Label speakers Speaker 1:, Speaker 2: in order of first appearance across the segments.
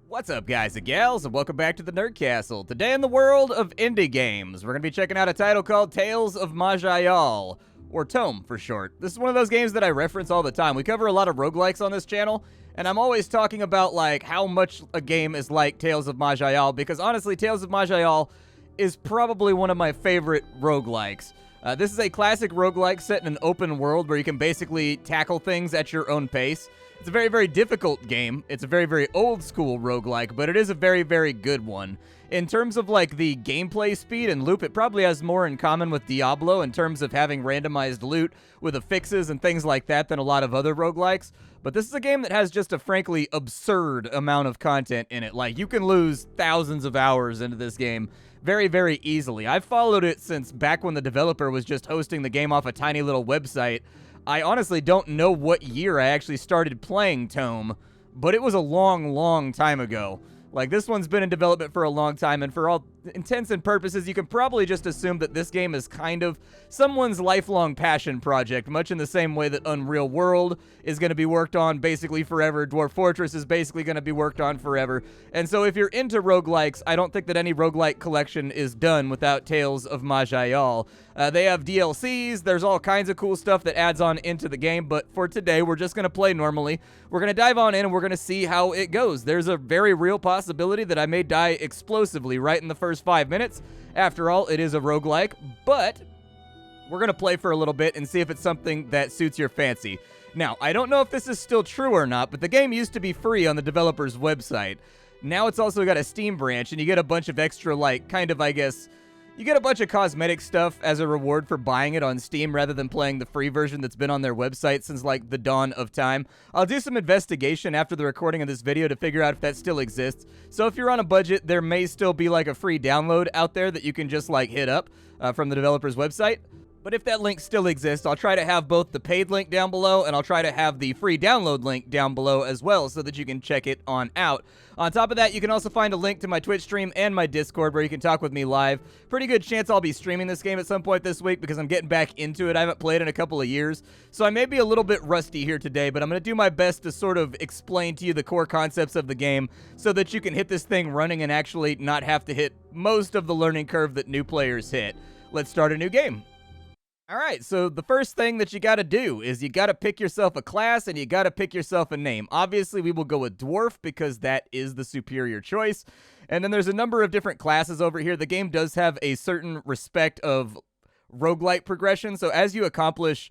Speaker 1: What's up, guys and gals, and welcome back to the Nerd Castle. Today in the world of indie games, we're going to be checking out a title called Tales of Maj'eyal, or Tome for short. This is one of those games that I reference all the time. We cover a lot of roguelikes on this channel, and I'm always talking about like how much a game is like Tales of Maj'eyal, because honestly, Tales of Maj'eyal is probably one of my favorite roguelikes. This is a classic roguelike set in an open world where you can basically tackle things at your own pace. It's a very, very difficult game. It's a very, very old school roguelike, but it is a very, very good one. In terms of like the gameplay speed and loop, it probably has more in common with Diablo in terms of having randomized loot with affixes and things like that than a lot of other roguelikes. But this is a game that has just a frankly absurd amount of content in it. Like, you can lose thousands of hours into this game very, very easily. I've followed it since back when the developer was just hosting the game off a tiny little website. I honestly don't know what year I actually started playing Tome, but it was a long, long time ago. Like, this one's been in development for a long time, and for all intents and purposes, you can probably just assume that this game is kind of someone's lifelong passion project, much in the same way that Unreal World is going to be worked on basically forever, Dwarf Fortress is basically going to be worked on forever. And so if you're into roguelikes, I don't think that any roguelike collection is done without Tales of Maj'eyal. They have DLCs, there's all kinds of cool stuff that adds on into the game, but for today, we're just going to play normally. We're going to dive on in and we're going to see how it goes. There's a very real possibility that I may die explosively right in the first 5 minutes. After all, it is a roguelike, but we're going to play for a little bit and see if it's something that suits your fancy. Now, I don't know if this is still true or not, but the game used to be free on the developer's website. Now it's also got a Steam branch, and you get a bunch of extra, like, kind of, I guess, you get a bunch of cosmetic stuff as a reward for buying it on Steam rather than playing the free version that's been on their website since, like, the dawn of time. I'll do some investigation after the recording of this video to figure out if that still exists. So if you're on a budget, there may still be, like, a free download out there that you can just, like, hit up from the developer's website. But if that link still exists, I'll try to have both the paid link down below and I'll try to have the free download link down below as well so that you can check it on out. On top of that, you can also find a link to my Twitch stream and my Discord where you can talk with me live. Pretty good chance I'll be streaming this game at some point this week because I'm getting back into it. I haven't played in a couple of years, so I may be a little bit rusty here today, but I'm going to do my best to sort of explain to you the core concepts of the game so that you can hit this thing running and actually not have to hit most of the learning curve that new players hit. Let's start a new game. Alright, so the first thing that you gotta do is you gotta pick yourself a class and you gotta pick yourself a name. Obviously, we will go with Dwarf because that is the superior choice. And then there's a number of different classes over here. The game does have a certain respect of roguelike progression, so as you accomplish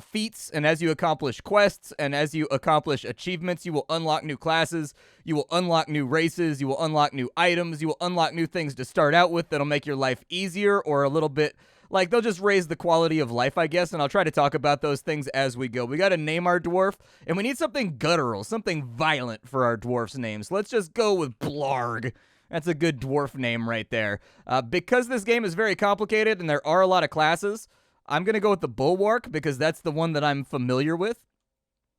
Speaker 1: feats and as you accomplish quests and as you accomplish achievements, you will unlock new classes, you will unlock new races, you will unlock new items, you will unlock new things to start out with that'll make your life easier or a little bit... like, they'll just raise the quality of life, I guess, and I'll try to talk about those things as we go. We gotta name our dwarf, and we need something guttural, something violent for our dwarf's names. Let's just go with Blarg. That's a good dwarf name right there. Because this game is very complicated and there are a lot of classes, I'm gonna go with the Bulwark because that's the one that I'm familiar with.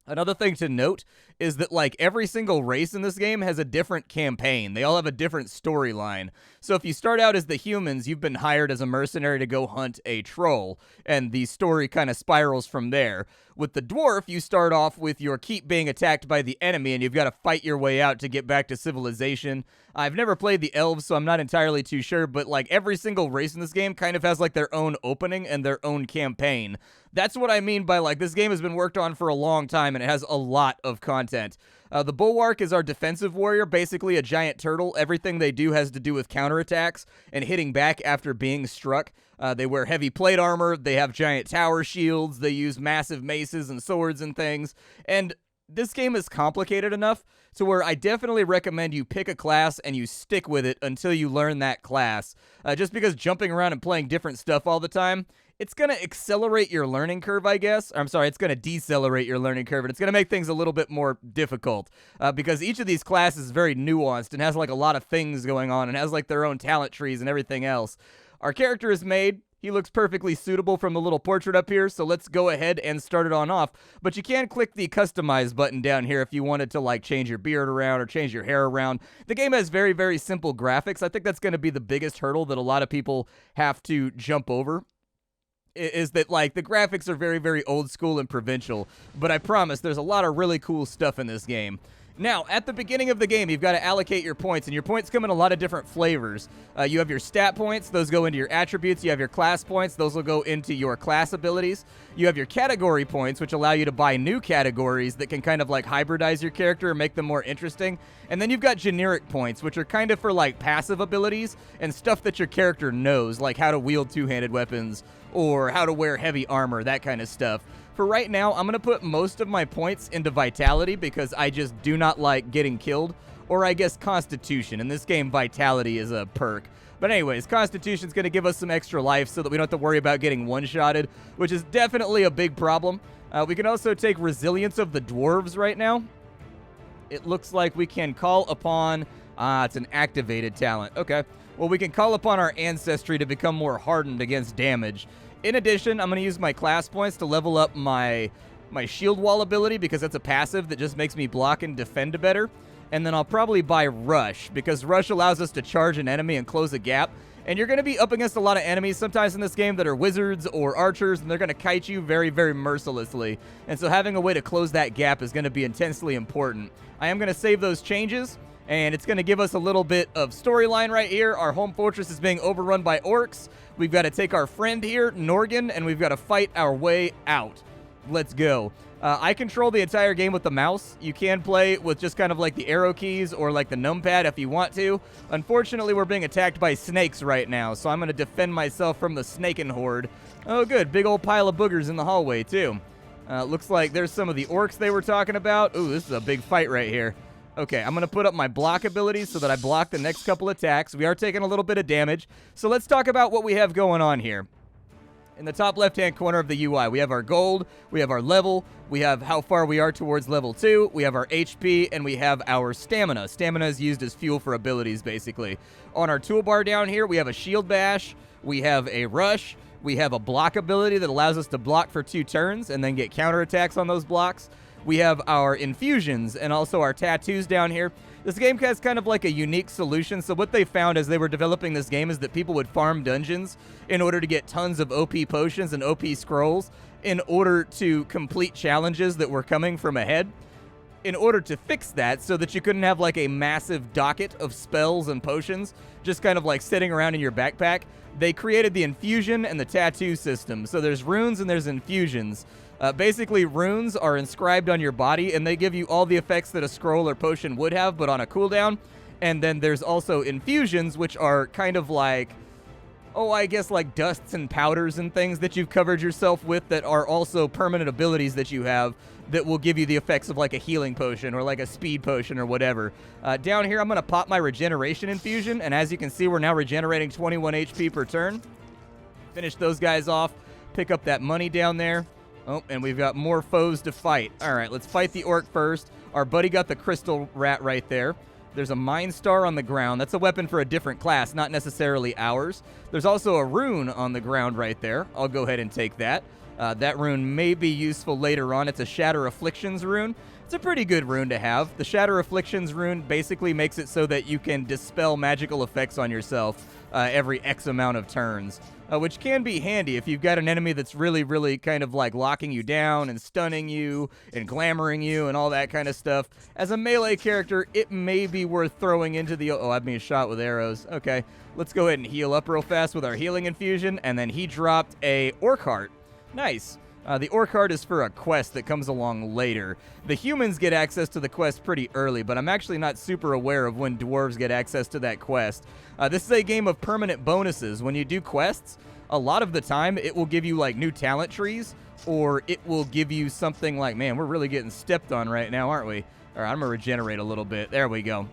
Speaker 1: Another thing to note is that, like, every single race in this game has a different campaign. They all have a different storyline. So if you start out as the humans, you've been hired as a mercenary to go hunt a troll, and the story kind of spirals from there. With the dwarf, you start off with your keep being attacked by the enemy, and you've got to fight your way out to get back to civilization. I've never played the elves, so I'm not entirely too sure, but, like, every single race in this game kind of has, like, their own opening and their own campaign. That's what I mean by, like, this game has been worked on for a long time, and it has a lot of content. The Bulwark is our defensive warrior, basically a giant turtle. Everything they do has to do with counterattacks and hitting back after being struck. They wear heavy plate armor, they have giant tower shields, they use massive maces and swords and things, and this game is complicated enough to where I definitely recommend you pick a class and you stick with it until you learn that class. Just because jumping around and playing different stuff all the time, it's going to accelerate your learning curve, I guess. I'm sorry, it's going to decelerate your learning curve, and it's going to make things a little bit more difficult. Because each of these classes is very nuanced and has, like, a lot of things going on and has, like, their own talent trees and everything else. Our character is made. He looks perfectly suitable from the little portrait up here, so let's go ahead and start it on off. But you can click the customize button down here if you wanted to, like, change your beard around or change your hair around. The game has very, very simple graphics. I think that's going to be the biggest hurdle that a lot of people have to jump over. Is that, like, the graphics are very, very old school and provincial, but I promise there's a lot of really cool stuff in this game. Now, at the beginning of the game, you've got to allocate your points, and your points come in a lot of different flavors. You have your stat points. Those go into your attributes. You have your class points. Those will go into your class abilities. You have your category points, which allow you to buy new categories that can kind of like hybridize your character and make them more interesting. And then you've got generic points, which are kind of for like passive abilities and stuff that your character knows, like how to wield two-handed weapons or how to wear heavy armor, that kind of stuff. For right now, I'm going to put most of my points into Vitality because I just do not like getting killed, or I guess Constitution. In this game, Vitality is a perk. But anyways, Constitution's going to give us some extra life so that we don't have to worry about getting one-shotted, which is definitely a big problem. We can also take Resilience of the Dwarves right now. It looks like we can call upon... it's an activated talent. Okay. Well, we can call upon our ancestry to become more hardened against damage. In addition, I'm going to use my class points to level up my shield wall ability because that's a passive that just makes me block and defend better. And then I'll probably buy Rush because Rush allows us to charge an enemy and close a gap. And you're going to be up against a lot of enemies sometimes in this game that are wizards or archers, and they're going to kite you very, very mercilessly. And so having a way to close that gap is going to be intensely important. I am going to save those changes, and it's going to give us a little bit of storyline right here. Our home fortress is being overrun by orcs. We've got to take our friend here, Norgan, and we've got to fight our way out. Let's go. I control the entire game with the mouse. You can play with just kind of like the arrow keys or like the numpad if you want to. Unfortunately, we're being attacked by snakes right now, so I'm going to defend myself from the snaking horde. Oh, good. Big old pile of boogers in the hallway, too. Looks like there's some of the orcs they were talking about. Ooh, this is a big fight right here. Okay, I'm going to put up my block abilities so that I block the next couple attacks. We are taking a little bit of damage. So let's talk about what we have going on here. In the top left-hand corner of the UI, we have our gold, we have our level, we have how far we are towards level 2, we have our HP, and we have our stamina. Stamina is used as fuel for abilities, basically. On our toolbar down here, we have a shield bash, we have a rush, we have a block ability that allows us to block for 2 turns and then get counterattacks on those blocks. We have our infusions and also our tattoos down here. This game has kind of like a unique solution. So what they found as they were developing this game is that people would farm dungeons in order to get tons of OP potions and OP scrolls in order to complete challenges that were coming from ahead. In order to fix that so that you couldn't have like a massive docket of spells and potions just kind of like sitting around in your backpack, they created the infusion and the tattoo system. So there's runes and there's infusions. Basically, runes are inscribed on your body, and they give you all the effects that a scroll or potion would have, but on a cooldown. And then there's also infusions, which are kind of like, I guess like dusts and powders and things that you've covered yourself with that are also permanent abilities that you have that will give you the effects of like a healing potion or like a speed potion or whatever. Down here, I'm going to pop my regeneration infusion, and as you can see, we're now regenerating 21 HP per turn. Finish those guys off, pick up that money down there. Oh, and we've got more foes to fight. All right, let's fight the orc first. Our buddy got the crystal rat right there. There's a Mind Star on the ground. That's a weapon for a different class, not necessarily ours. There's also a rune on the ground right there. I'll go ahead and take that. That rune may be useful later on. It's a Shatter Afflictions rune. It's a pretty good rune to have. The Shatter Afflictions rune basically makes it so that you can dispel magical effects on yourself every X amount of turns. Which can be handy if you've got an enemy that's really, really kind of like locking you down and stunning you and glamoring you and all that kind of stuff. As a melee character, it may be worth throwing into the... Oh, I'm being shot with arrows. Okay, let's go ahead and heal up real fast with our healing infusion, and then he dropped a Orc Heart. Nice. The Orc Heart is for a quest that comes along later. The humans get access to the quest pretty early, but I'm actually not super aware of when dwarves get access to that quest. This is a game of permanent bonuses. When you do quests, a lot of the time it will give you like new talent trees, or it will give you something like, man, we're really getting stepped on right now, aren't we? All right, I'm going to regenerate a little bit. There we go.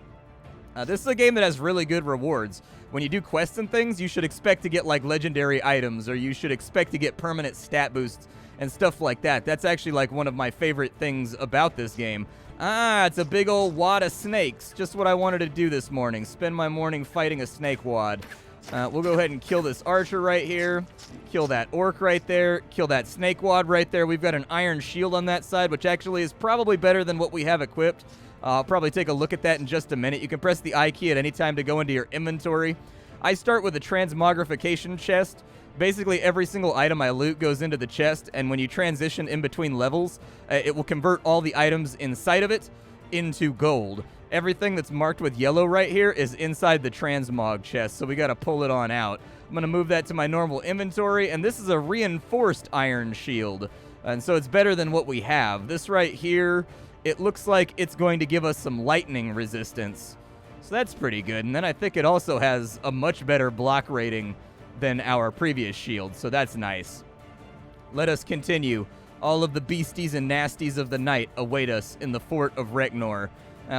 Speaker 1: This is a game that has really good rewards. When you do quests and things, you should expect to get like legendary items, or you should expect to get permanent stat boosts and stuff like that. That's actually like one of my favorite things about this game. It's a big old wad of snakes. Just what I wanted to do this morning. Spend my morning fighting a snake wad. We'll go ahead and kill this archer right here. Kill that orc right there. Kill that snake wad right there. We've got an iron shield on that side, which actually is probably better than what we have equipped. I'll probably take a look at that in just a minute. You can press the I key at any time to go into your inventory. I start with a transmogrification chest. Basically, every single item I loot goes into the chest, and when you transition in between levels, it will convert all the items inside of it into gold. Everything that's marked with yellow right here is inside the transmog chest, so we got to pull it on out. I'm going to move that to my normal inventory, and this is a reinforced iron shield, and so it's better than what we have. This right here, it looks like it's going to give us some lightning resistance, so that's pretty good. And then I think it also has a much better block rating than our previous shield, so that's nice. Let us continue. All of the beasties and nasties of the night await us in the fort of Reknor.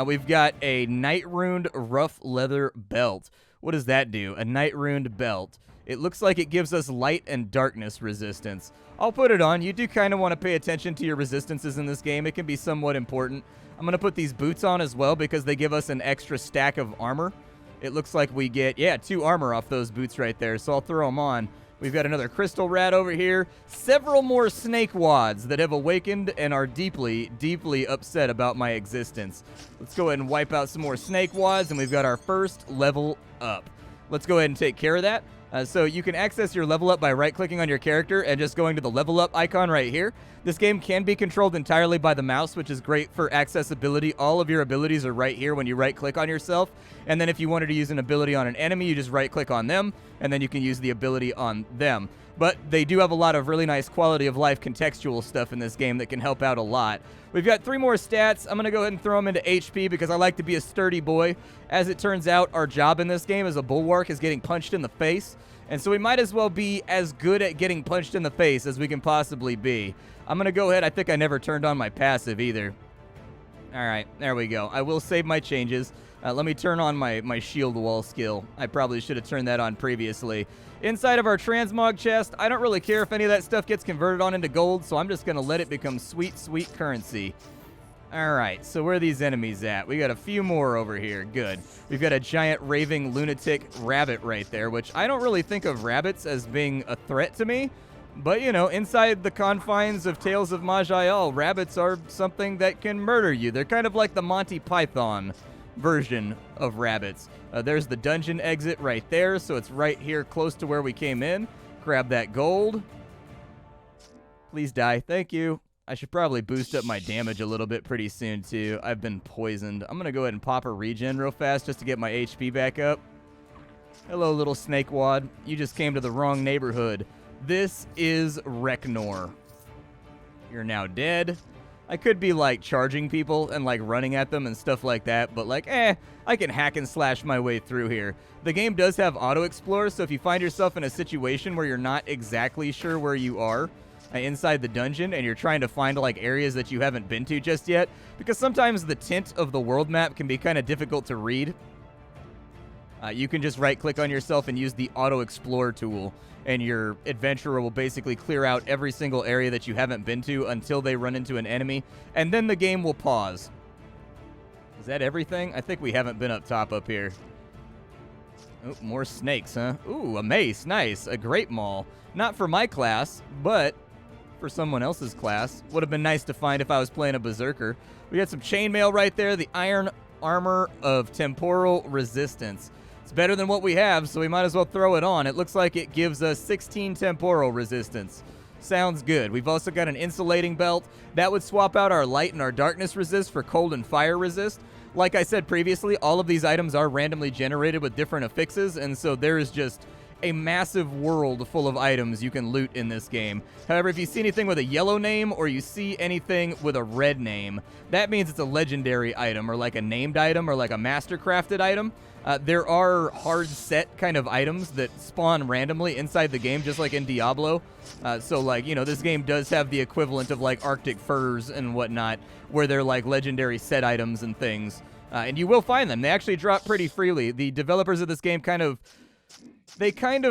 Speaker 1: We've got a night-runed rough leather belt. What does that do? A night-runed belt. It looks like it gives us light and darkness resistance. I'll put it on. You do kind of want to pay attention to your resistances in this game. It can be somewhat important. I'm going to put these boots on as well because they give us an extra stack of armor. It looks like we get, 2 armor off those boots right there, so I'll throw them on. We've got another crystal rat over here. Several more snake wads that have awakened and are deeply, deeply upset about my existence. Let's go ahead and wipe out some more snake wads, and we've got our first level up. Let's go ahead and take care of that. So you can access your level up by right-clicking on your character and just going to the level up icon right here. This game can be controlled entirely by the mouse, which is great for accessibility. All of your abilities are right here when you right-click on yourself. And then if you wanted to use an ability on an enemy, you just right-click on them, and then you can use the ability on them. But they do have a lot of really nice quality of life contextual stuff in this game that can help out a lot. We've got 3 more stats. I'm going to go ahead and throw them into HP because I like to be a sturdy boy. As it turns out, our job in this game as a bulwark is getting punched in the face. And so we might as well be as good at getting punched in the face as we can possibly be. I'm going to go ahead. I think I never turned on my passive either. All right, there we go. I will save my changes. Let me turn on my shield wall skill. I probably should have turned that on previously. Inside of our transmog chest, I don't really care if any of that stuff gets converted on into gold, so I'm just going to let it become sweet, sweet currency. All right, so where are these enemies at? We got a few more over here. Good. We've got a giant raving lunatic rabbit right there, which I don't really think of rabbits as being a threat to me. But, you know, inside the confines of Tales of Maj'eyal, rabbits are something that can murder you. They're kind of like the Monty Python version of rabbits. There's the dungeon exit right there, so it's right here close to where we came in. Grab that gold. Please die. Thank you. I should probably boost up my damage a little bit pretty soon, too. I've been poisoned. I'm going to go ahead and pop a regen real fast just to get my HP back up. Hello, little snake wad. You just came to the wrong neighborhood. This is Reknor. You're now dead. I could be, like, charging people and, like, running at them and stuff like that, but, like, I can hack and slash my way through here. The game does have auto-explore, so if you find yourself in a situation where you're not exactly sure where you are inside the dungeon and you're trying to find, like, areas that you haven't been to just yet, because sometimes the tint of the world map can be kind of difficult to read, you can just right-click on yourself and use the auto-explore tool, and your adventurer will basically clear out every single area that you haven't been to until they run into an enemy, and then the game will pause. Is that everything? I think we haven't been up top up here. Oh, more snakes, huh? Ooh, a mace. Nice. A great maul. Not for my class, but for someone else's class. Would have been nice to find if I was playing a berserker. We got some chainmail right there. The iron armor of temporal resistance. It's better than what we have, so we might as well throw it on. It looks like it gives us 16 temporal resistance. Sounds good. We've also got an insulating belt. That would swap out our light and our darkness resist for cold and fire resist. Like I said previously, all of these items are randomly generated with different affixes, and so there is just a massive world full of items you can loot in this game. However, if you see anything with a yellow name or you see anything with a red name, that means it's a legendary item or like a named item or like a master-crafted item. There are hard set kind of items that spawn randomly inside the game, just like in Diablo. So, like, you know, this game does have the equivalent of, like, Arctic furs and whatnot, where they're, like, legendary set items and things. And you will find them. They actually drop pretty freely. The developers of this game kind of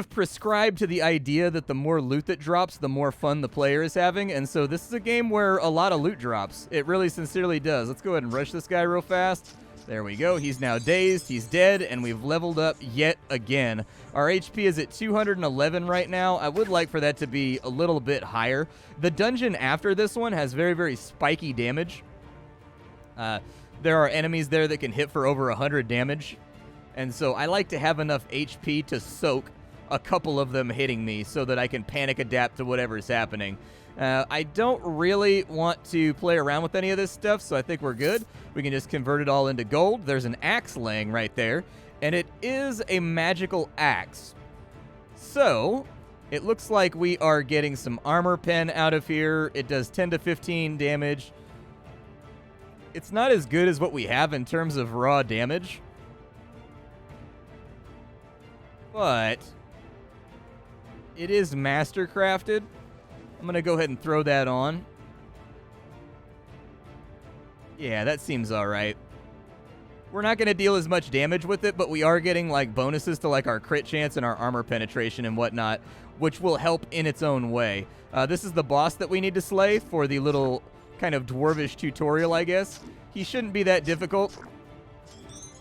Speaker 1: prescribe to the idea that the more loot that drops, the more fun the player is having. And so this is a game where a lot of loot drops. It really sincerely does. Let's go ahead and rush this guy real fast. There we go. He's now dazed. He's dead, and we've leveled up yet again. Our HP is at 211 right now. I would like for that to be a little bit higher. The dungeon after this one has very, very spiky damage. There are enemies there that can hit for over 100 damage. And so I like to have enough HP to soak a couple of them hitting me so that I can panic adapt to whatever's happening. I don't really want to play around with any of this stuff, so I think we're good. We can just convert it all into gold. There's an axe laying right there, and it is a magical axe. So it looks like we are getting some armor pen out of here. It does 10 to 15 damage. It's not as good as what we have in terms of raw damage, but it is mastercrafted. I'm going to go ahead and throw that on. Yeah, that seems all right. We're not going to deal as much damage with it, but we are getting like bonuses to like our crit chance and our armor penetration and whatnot, which will help in its own way. This is the boss that we need to slay for the little kind of dwarvish tutorial, I guess. He shouldn't be that difficult.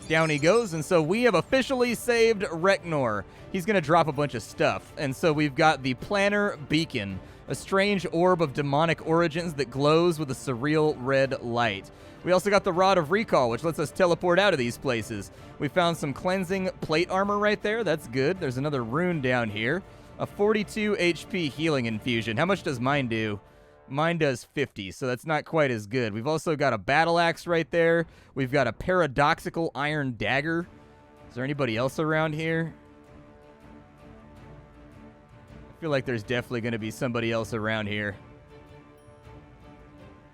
Speaker 1: Down he goes, and so we have officially saved Reknor. He's going to drop a bunch of stuff, and so we've got the Planner Beacon, a strange orb of demonic origins that glows with a surreal red light. We also got the Rod of Recall, which lets us teleport out of these places. We found some cleansing plate armor right there. That's good. There's another rune down here. A 42 HP healing infusion. How much does mine do? Mine does 50, so that's not quite as good. We've also got a battle axe right there. We've got a paradoxical iron dagger. Is there anybody else around here? I feel like there's definitely going to be somebody else around here.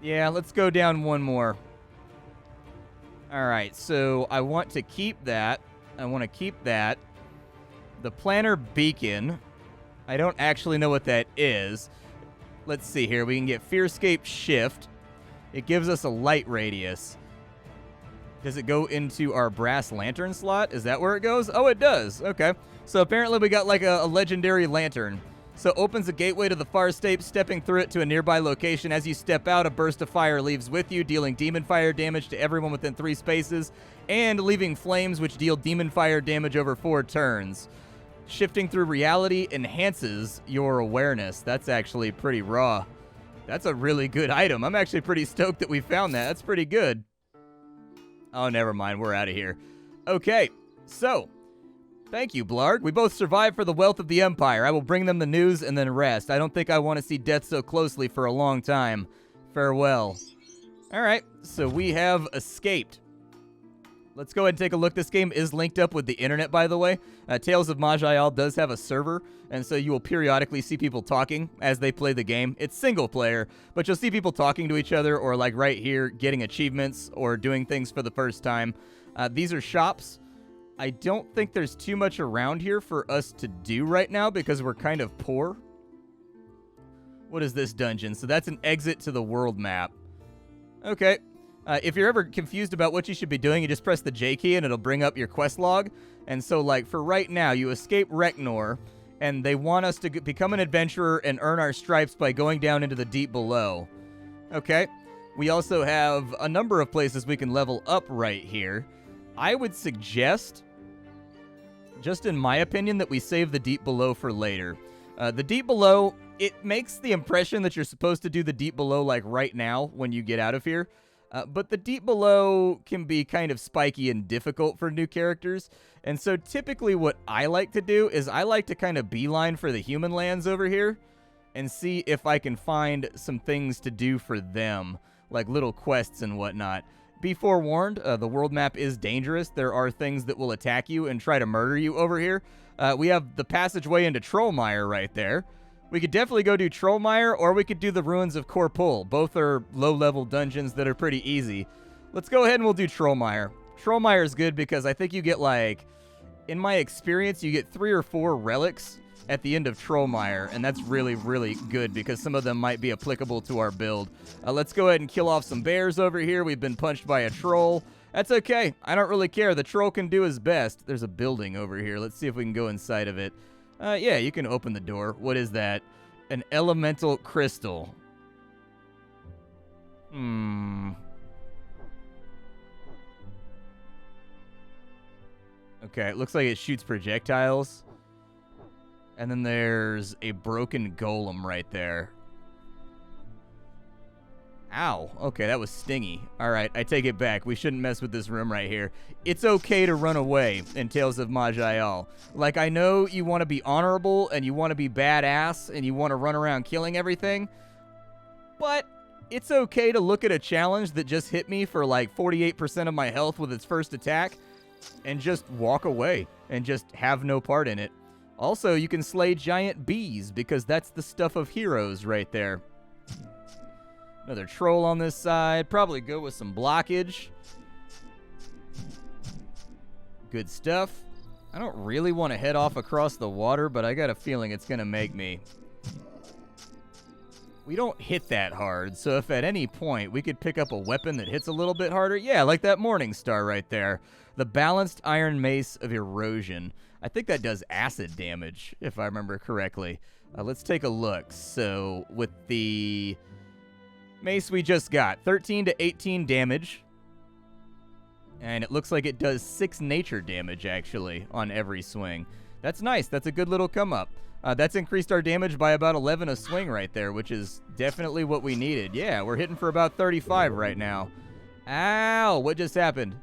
Speaker 1: Yeah, let's go down one more. All right, so I want to keep that. I want to keep that. The Planner Beacon. I don't actually know what that is. Let's see here. We can get Fearscape Shift. It gives us a light radius. Does it go into our brass lantern slot? Is that where it goes? Oh, it does. Okay. So apparently we got like a legendary lantern. So opens a gateway to the far state, stepping through it to a nearby location. As you step out, a burst of fire leaves with you, dealing demon fire damage to everyone within 3 spaces, and leaving flames which deal demon fire damage over 4 turns. Shifting through reality enhances your awareness. That's actually pretty raw. That's a really good item. I'm actually pretty stoked that we found that. That's pretty good. Oh, never mind. We're out of here. Okay, so thank you, Blarg. We both survived for the wealth of the Empire. I will bring them the news and then rest. I don't think I want to see death so closely for a long time. Farewell. All right, so we have escaped. Let's go ahead and take a look. This game is linked up with the internet, by the way. Tales of Maj'eyal does have a server, and so you will periodically see people talking as they play the game. It's single player, but you'll see people talking to each other or like right here getting achievements or doing things for the first time. These are shops. I don't think there's too much around here for us to do right now because we're kind of poor. What is this dungeon? So that's an exit to the world map. Okay. If you're ever confused about what you should be doing, you just press the J key and it'll bring up your quest log. And so, like, for right now, you escape Reknor, and they want us to become an adventurer and earn our stripes by going down into the deep below. Okay. We also have a number of places we can level up right here. I would suggest, just in my opinion, that we save the deep below for later. The deep below, it makes the impression that you're supposed to do the deep below, like, right now when you get out of here. But the deep below can be kind of spiky and difficult for new characters. And so typically what I like to do is I like to kind of beeline for the human lands over here and see if I can find some things to do for them, like little quests and whatnot. Be forewarned, the world map is dangerous. There are things that will attack you and try to murder you over here. We have the passageway into Trollmeyer right there. We could definitely go do Trollmeyer, or we could do the Ruins of Corpul. Both are low-level dungeons that are pretty easy. Let's go ahead and we'll do Trollmeyer. Trollmeyer is good because I think you get, like, in my experience, you get 3 or 4 relics at the end of Trollmeyer, and that's really, really good because some of them might be applicable to our build. Let's go ahead and kill off some bears over here. We've been punched by a troll. That's okay. I don't really care. The troll can do his best. There's a building over here. Let's see if we can go inside of it. Yeah, you can open the door. What is that? An elemental crystal. Okay, it looks like it shoots projectiles. And then there's a broken golem right there. Ow. Okay, that was stingy. All right, I take it back. We shouldn't mess with this room right here. It's okay to run away in Tales of Maj'eyal. Like, I know you want to be honorable and you want to be badass and you want to run around killing everything, but it's okay to look at a challenge that just hit me for like 48% of my health with its first attack and just walk away and just have no part in it. Also, you can slay giant bees because that's the stuff of heroes right there. Another troll on this side. Probably go with some blockage. Good stuff. I don't really want to head off across the water, but I got a feeling it's going to make me. We don't hit that hard, so if at any point we could pick up a weapon that hits a little bit harder, yeah, like that Morning Star right there. The Balanced Iron Mace of Erosion. I think that does acid damage, if I remember correctly. Let's take a look. So, with the mace we just got, 13 to 18 damage. And it looks like it does 6 nature damage, actually, on every swing. That's nice. That's a good little come-up. That's increased our damage by about 11 a swing right there, which is definitely what we needed. Yeah, we're hitting for about 35 right now. Ow! What just happened?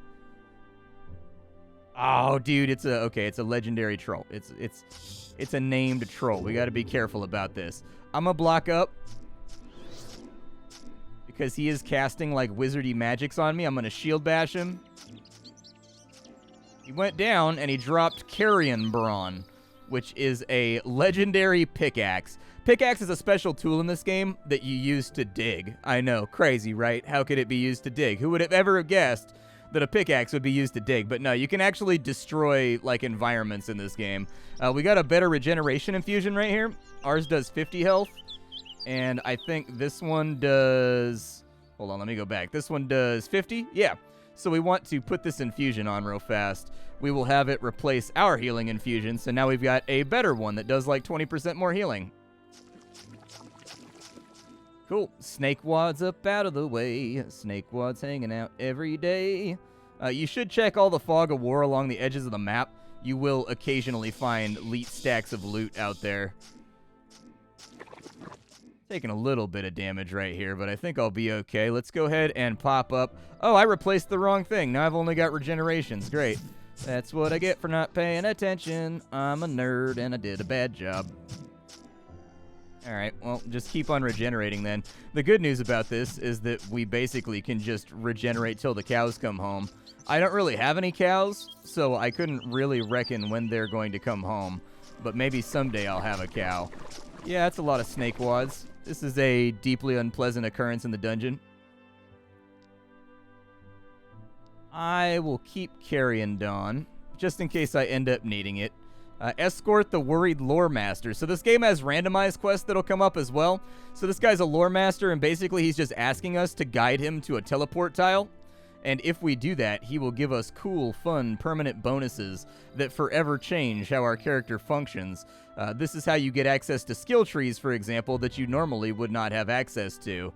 Speaker 1: Oh, dude, it's a legendary troll. It's a named troll. We got to be careful about this. I'm gonna block up because he is casting like wizardy magics on me. I'm gonna shield bash him. He went down and he dropped Carrion Brawn, which is a legendary pickaxe. Pickaxe is a special tool in this game that you use to dig. I know, crazy, right? How could it be used to dig? Who would have ever guessed that a pickaxe would be used to dig? But no, you can actually destroy, like, environments in this game. We got a better regeneration infusion right here. Ours does 50 health, and I think this one does... Hold on, let me go back. This one does 50? Yeah. So we want to put this infusion on real fast. We will have it replace our healing infusion, so now we've got a better one that does like 20% more healing. Cool. Snake wads up out of the way. Snake wads hanging out every day. You should check all the fog of war along the edges of the map. You will occasionally find elite stacks of loot out there. Taking a little bit of damage right here, but I think I'll be okay. Let's go ahead and pop up. Oh, I replaced the wrong thing. Now I've only got regenerations. Great. That's what I get for not paying attention. I'm a nerd, and I did a bad job. All right, well, just keep on regenerating then. The good news about this is that we basically can just regenerate till the cows come home. I don't really have any cows, so I couldn't really reckon when they're going to come home. But maybe someday I'll have a cow. Yeah, that's a lot of snake wads. This is a deeply unpleasant occurrence in the dungeon. I will keep carrying Dawn, just in case I end up needing it. Escort the worried Loremaster. So this game has randomized quests that'll come up as well. So this guy's a Loremaster, and basically he's just asking us to guide him to a teleport tile. And if we do that, he will give us cool, fun, permanent bonuses that forever change how our character functions. This is how you get access to skill trees, for example, that you normally would not have access to.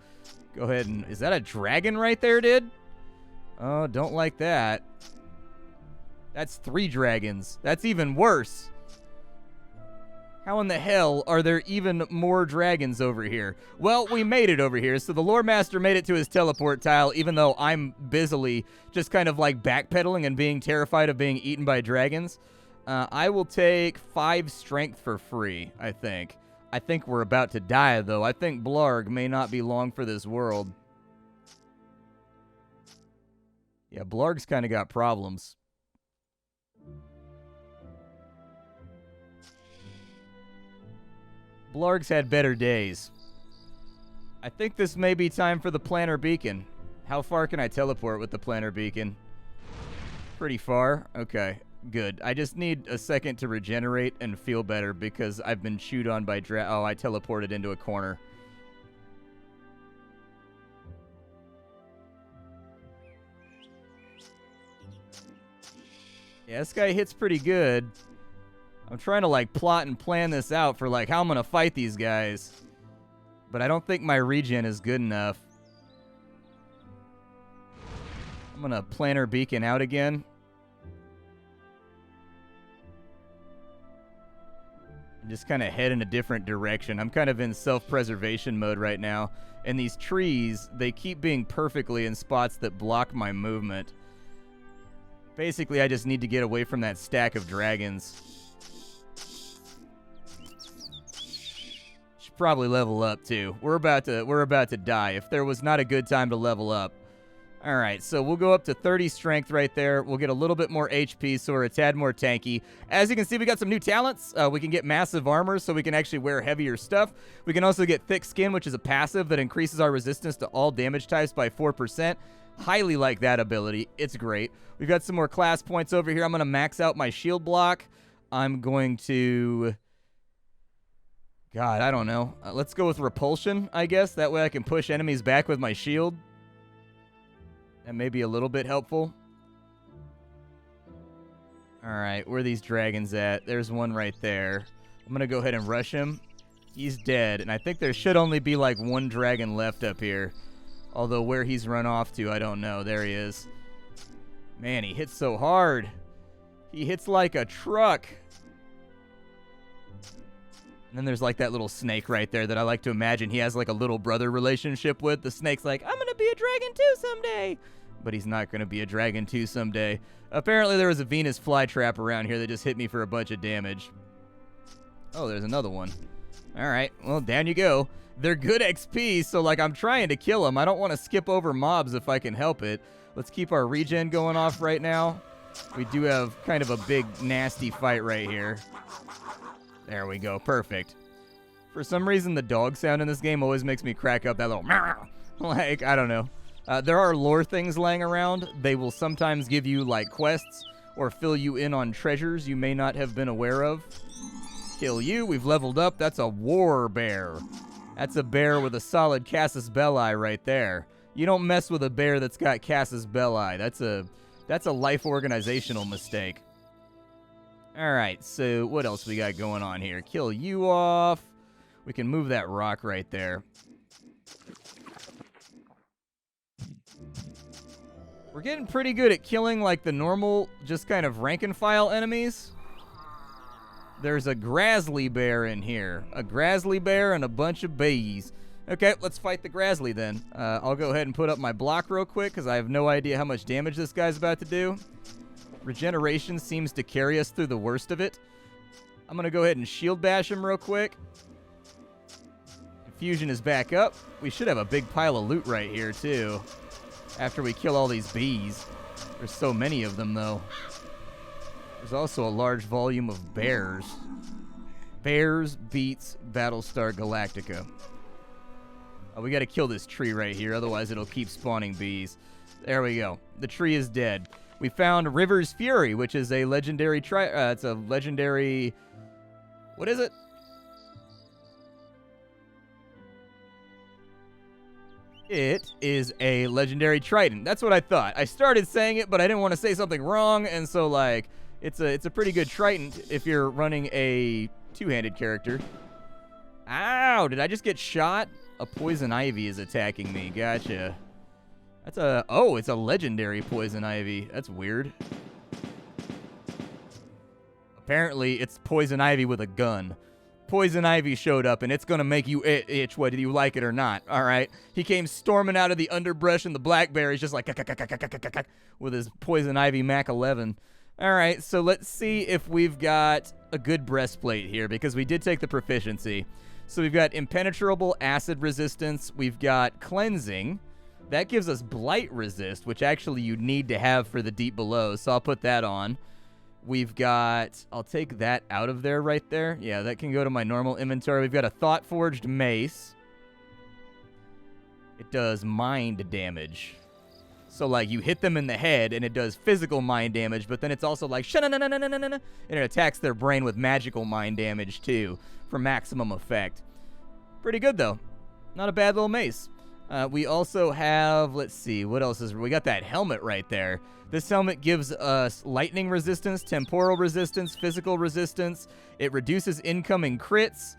Speaker 1: Go ahead and... Is that a dragon right there, dude? Oh, don't like that. That's 3 dragons. That's even worse. How in the hell are there even more dragons over here? Well, we made it over here, so the Loremaster made it to his teleport tile, even though I'm busily just kind of like backpedaling and being terrified of being eaten by dragons. I will take 5 strength for free, I think. I think we're about to die, though. I think Blarg may not be long for this world. Yeah, Blarg's kind of got problems. Blarg's had better days. I think this may be time for the Planner Beacon. How far can I teleport with the Planner Beacon? Pretty far? Okay, good. I just need a second to regenerate and feel better because I've been chewed on by Oh, I teleported into a corner. Yeah, this guy hits pretty good. I'm trying to, like, plot and plan this out for, like, how I'm going to fight these guys. But I don't think my regen is good enough. I'm going to Planner Beacon out again. Just kind of head in a different direction. I'm kind of in self-preservation mode right now. And these trees, they keep being perfectly in spots that block my movement. Basically, I just need to get away from that stack of dragons. Should probably level up too. We're about to die. If there was not a good time to level up. All right, so we'll go up to 30 strength right there. We'll get a little bit more HP, so we're a tad more tanky. As you can see, we got some new talents. We can get massive armor, so we can actually wear heavier stuff. We can also get thick skin, which is a passive that increases our resistance to all damage types by 4%. Highly like that ability. It's great. We've got some more class points over here. I'm going to max out my shield block. I'm going to... God, I don't know. Let's go with repulsion, I guess. That way I can push enemies back with my shield. That may be a little bit helpful. All right, where are these dragons at? There's one right there. I'm going to go ahead and rush him. He's dead, and I think there should only be like one dragon left up here. Although where he's run off to, I don't know. There he is. Man, he hits so hard. He hits like a truck. And then there's like that little snake right there that I like to imagine he has like a little brother relationship with. The snake's like, I'm going to be a dragon too someday. But he's not going to be a dragon too someday. Apparently there was a Venus flytrap around here that just hit me for a bunch of damage. Oh, there's another one. All right, well, down you go. They're good XP, so like I'm trying to kill them. I don't want to skip over mobs if I can help it. Let's keep our regen going off right now. We do have kind of a big, nasty fight right here. There we go. Perfect. For some reason, the dog sound in this game always makes me crack up that little meow. Like, I don't know. There are lore things laying around. They will sometimes give you, like, quests or fill you in on treasures you may not have been aware of. Kill you. We've leveled up. That's a war bear. That's a bear with a solid Casus Belli right there. You don't mess with a bear that's got Casus Belli. That's a life organizational mistake. All right, so what else we got going on here? Kill you off. We can move that rock right there. We're getting pretty good at killing like the normal, just kind of rank and file enemies. There's a Grizzly bear in here. A Grizzly bear and a bunch of bees. Okay, let's fight the Grizzly then. I'll go ahead and put up my block real quick because I have no idea how much damage this guy's about to do. Regeneration seems to carry us through the worst of it. I'm going to go ahead and shield bash him real quick. Infusion is back up. We should have a big pile of loot right here, too. After we kill all these bees. There's so many of them, though. There's also a large volume of bears. Bears beats Battlestar Galactica. Oh, we got to kill this tree right here, otherwise it'll keep spawning bees. There we go. The tree is dead. We found River's Fury, which is a legendary it's a legendary... What is it? It is a legendary trident. That's what I thought. I started saying it, but I didn't want to say something wrong, and so, like, it's a pretty good trident if you're running a two-handed character. Ow! Did I just get shot? A poison ivy is attacking me. Gotcha. That's a... Oh, it's a legendary poison ivy. That's weird. Apparently, it's poison ivy with a gun. Poison ivy showed up, and it's going to make you itch whether you like it or not, all right? He came storming out of the underbrush, and the blackberry's just like... with his poison ivy Mach 11. All right, so let's see if we've got a good breastplate here, because we did take the proficiency. So we've got impenetrable acid resistance. We've got cleansing. That gives us blight resist, which actually you need to have for the deep below, so I'll put that on. We've got... I'll take that out of there right there. Yeah, that can go to my normal inventory. We've got a Thought-Forged mace. It does mind damage. So, like, you hit them in the head, and it does physical mind damage, but then it's also like, and it attacks their brain with magical mind damage, too, for maximum effect. Pretty good, though. Not a bad little mace. We also have, let's see, what else is... We got that helmet right there. This helmet gives us lightning resistance, temporal resistance, physical resistance. It reduces incoming crits,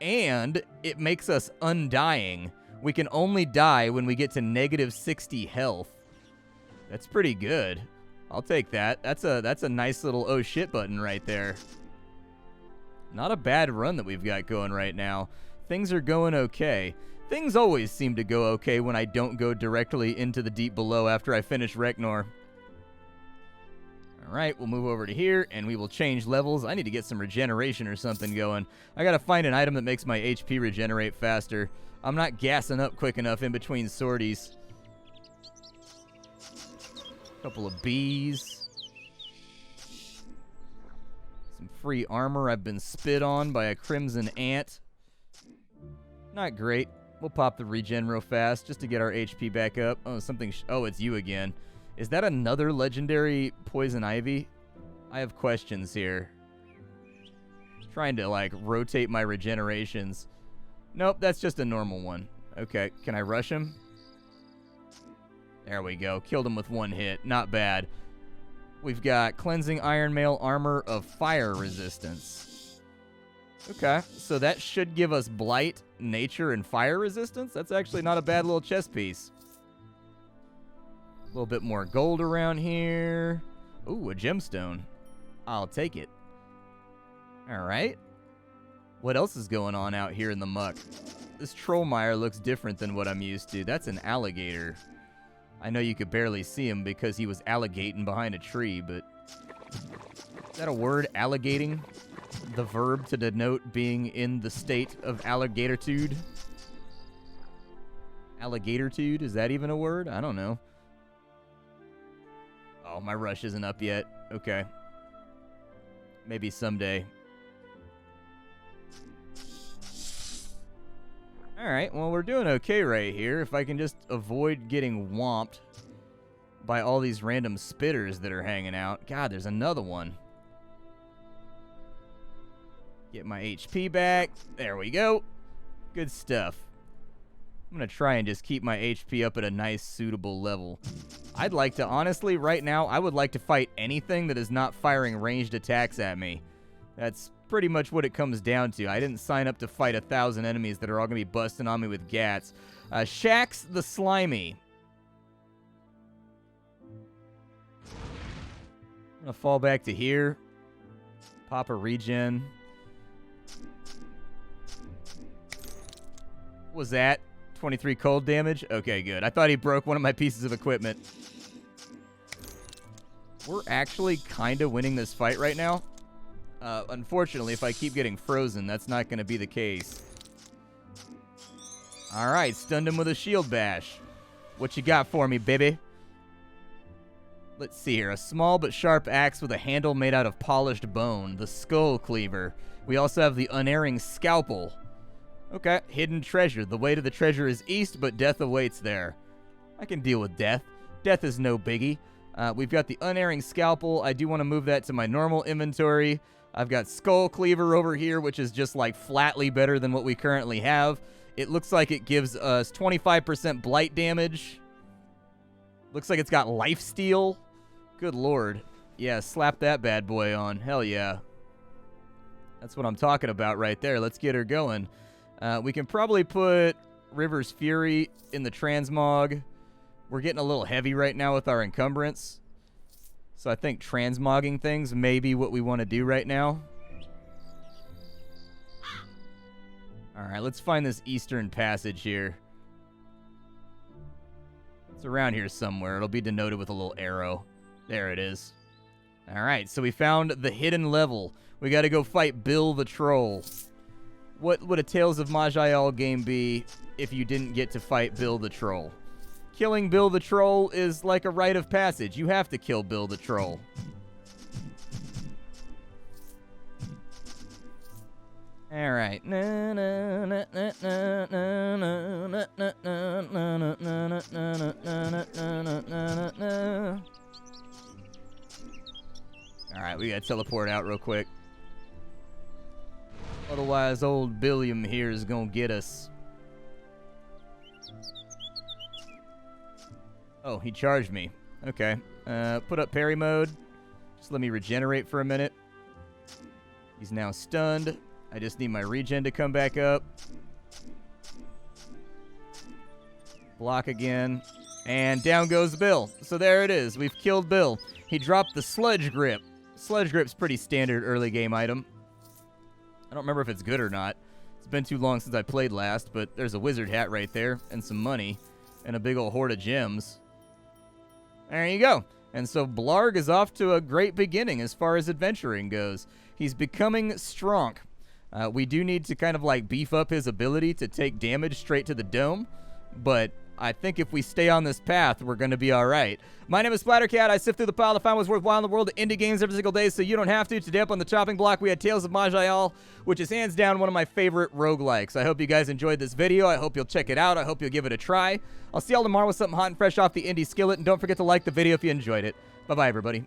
Speaker 1: and it makes us undying. We can only die when we get to negative 60 health. That's pretty good. I'll take that. That's a nice little oh shit button right there. Not a bad run that we've got going right now. Things are going okay. Things always seem to go okay when I don't go directly into the deep below after I finish Reknor. Alright, we'll move over to here, and we will change levels. I need to get some regeneration or something going. I gotta find an item that makes my HP regenerate faster. I'm not gassing up quick enough in between sorties. Couple of bees. Some free armor. I've been spit on by a crimson ant. Not great. We'll pop the regen real fast just to get our HP back up. Oh, something. Oh, it's you again. Is that another legendary poison ivy? I have questions here. Trying to, like, rotate my regenerations. Nope, that's just a normal one. Okay, can I rush him? There we go. Killed him with one hit. Not bad. We've got Cleansing Iron Mail Armor of Fire Resistance. Okay, so that should give us Blight, Nature, and Fire Resistance. That's actually not a bad little chess piece. A little bit more gold around here. Ooh, a gemstone. I'll take it. All right. What else is going on out here in the muck? This Trollmeyer looks different than what I'm used to. That's an alligator. I know you could barely see him because he was alligating behind a tree, but... Is that a word, alligating? The verb to denote being in the state of alligatortude? Alligatortude? Is that even a word? I don't know. Oh, my rush isn't up yet. Okay. Maybe someday. Alright, well, we're doing okay right here. If I can just avoid getting whomped by all these random spitters that are hanging out. God, there's another one. Get my HP back. There we go. Good stuff. I'm going to try and just keep my HP up at a nice, suitable level. I'd like to, honestly, right now, I would like to fight anything that is not firing ranged attacks at me. That's pretty much what it comes down to. I didn't sign up to fight 1,000 enemies that are all going to be busting on me with gats. Shax the Slimy. I'm going to fall back to here. Pop a regen. What was that? 23 cold damage? Okay, good. I thought he broke one of my pieces of equipment. We're actually kind of winning this fight right now. Unfortunately, if I keep getting frozen, that's not going to be the case. Alright, stunned him with a shield bash. What you got for me, baby? Let's see here. A small but sharp axe with a handle made out of polished bone. The Skull Cleaver. We also have the Unerring Scalpel. Okay, hidden treasure. The way to the treasure is east, but death awaits there. I can deal with death. Death is no biggie. We've got the Unerring Scalpel. I do want to move that to my normal inventory. I've got Skull Cleaver over here, which is just like flatly better than what we currently have. It looks like it gives us 25% blight damage. Looks like it's got lifesteal. Good lord. Yeah, slap that bad boy on. Hell yeah. That's what I'm talking about right there. Let's get her going. We can probably put River's Fury in the transmog. We're getting a little heavy right now with our encumbrance. So I think transmogging things may be what we want to do right now. Alright, let's find this eastern passage here. It's around here somewhere. It'll be denoted with a little arrow. There it is. Alright, so we found the hidden level. We gotta go fight Bill the Troll. What would a Tales of Maj'eyal game be if you didn't get to fight Bill the Troll? Killing Bill the Troll is like a rite of passage. You have to kill Bill the Troll. Alright. Alright, we gotta teleport out real quick. Otherwise, old Billiam here is gonna get us. Oh, he charged me. Okay. Put up parry mode. Just let me regenerate for a minute. He's now stunned. I just need my regen to come back up. Block again. And down goes Bill. So there it is. We've killed Bill. He dropped the Sludge Grip. Sludge Grip's pretty standard early game item. I don't remember if it's good or not. It's been too long since I played last, but there's a wizard hat right there, and some money, and a big old hoard of gems. There you go. And so Blarg is off to a great beginning as far as adventuring goes. He's becoming strong. We do need to kind of like beef up his ability to take damage straight to the dome, but I think if we stay on this path, we're going to be all right. My name is Splattercat. I sift through the pile to find what's worthwhile in the world of indie games every single day, so you don't have to. Today up on the chopping block, we had Tales of Maj'eyal, which is hands down one of my favorite roguelikes. I hope you guys enjoyed this video. I hope you'll check it out. I hope you'll give it a try. I'll see y'all tomorrow with something hot and fresh off the indie skillet, and don't forget to like the video if you enjoyed it. Bye-bye, everybody.